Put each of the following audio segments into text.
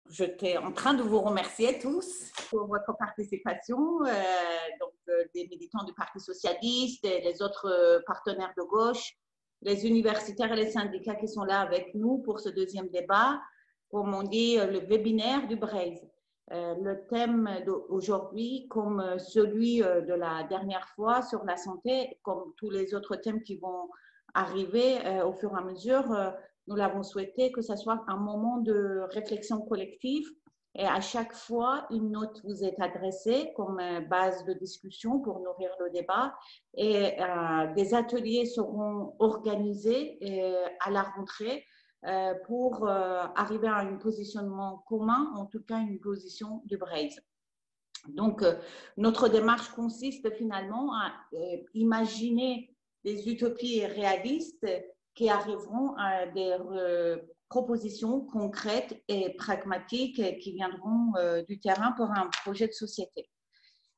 j'étais en train de vous remercier tous pour votre participation, des militants du Parti socialiste et les autres partenaires de gauche, les universitaires et les syndicats qui sont là avec nous pour ce deuxième débat, comme on dit, le webinaire du Braze. Le thème d'aujourd'hui, comme celui de la dernière fois sur la santé, comme tous les autres thèmes qui vont arriver au fur et à mesure, nous l'avons souhaité que ce soit un moment de réflexion collective et à chaque fois, une note vous est adressée comme base de discussion pour nourrir le débat et des ateliers seront organisés à la rentrée pour arriver à un positionnement commun, en tout cas une position du Braze. Donc, notre démarche consiste finalement à imaginer des utopies réalistes qui arriveront à des propositions concrètes et pragmatiques qui viendront du terrain pour un projet de société.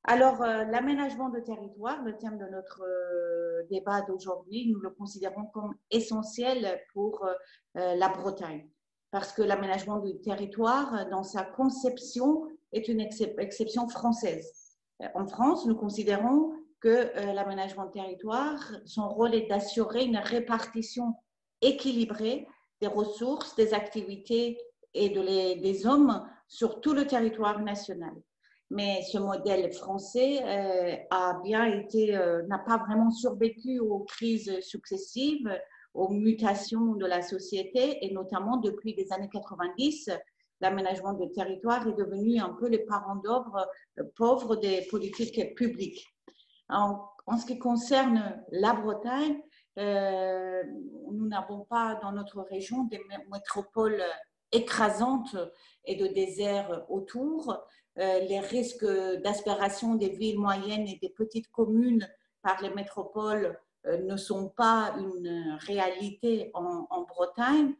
Alors, l'aménagement de territoire, le thème de notre débat d'aujourd'hui, nous le considérons comme essentiel pour la Bretagne, parce que l'aménagement du territoire, dans sa conception, est une exception française. En France, nous considérons que l'aménagement de territoire, son rôle est d'assurer une répartition équilibrée des ressources, des activités et des hommes sur tout le territoire national. Mais ce modèle français n'a pas vraiment survécu aux crises successives, aux mutations de la société et notamment depuis les années 90, l'aménagement du territoire est devenu un peu le parent pauvre des politiques publiques. En ce qui concerne la Bretagne, nous n'avons pas dans notre région des métropoles écrasantes et de déserts autour. Les risques d'aspiration des villes moyennes et des petites communes par les métropoles ne sont pas une réalité en Bretagne.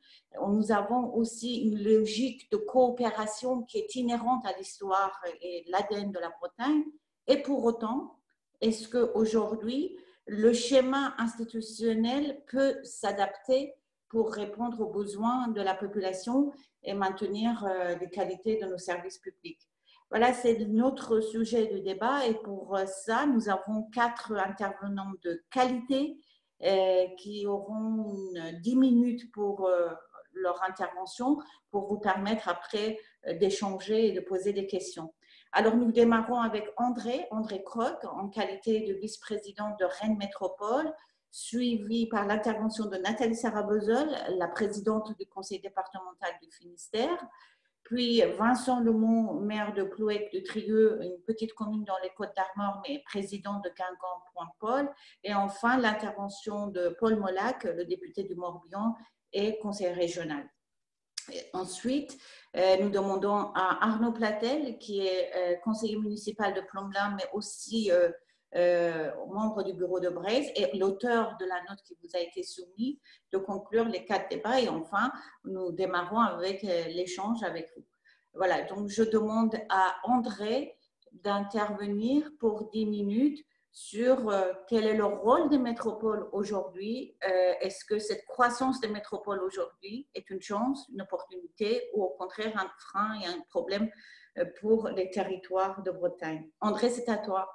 Nous avons aussi une logique de coopération qui est inhérente à l'histoire et l'ADN de la Bretagne. Et pour autant, est-ce qu'aujourd'hui, le schéma institutionnel peut s'adapter pour répondre aux besoins de la population et maintenir les qualités de nos services publics? Voilà, c'est notre sujet de débat et pour ça, nous avons 4 intervenants de qualité qui auront 10 minutes pour leur intervention pour vous permettre après d'échanger et de poser des questions. Alors, nous démarrons avec André Croc, en qualité de vice-président de Rennes Métropole, suivi par l'intervention de Nathalie Sarah-Beuzol, la présidente du conseil départemental du Finistère, puis Vincent Lemont, maire de Plouec de Trieux, une petite commune dans les Côtes-d'Armor, mais président de Guingamp-Point-Paul, et enfin l'intervention de Paul Molac, le député du Morbihan et conseiller régional. Ensuite, nous demandons à Arnaud Platel, qui est conseiller municipal de Plomblain, mais aussi membre du bureau de Braze et l'auteur de la note qui vous a été soumise, de conclure les 4 débats. Et enfin, nous démarrons avec l'échange avec vous. Voilà, donc je demande à André d'intervenir pour 10 minutes sur quel est le rôle des métropoles aujourd'hui. Est-ce que cette croissance des métropoles aujourd'hui est une chance, une opportunité ou au contraire un frein et un problème pour les territoires de Bretagne? André, c'est à toi.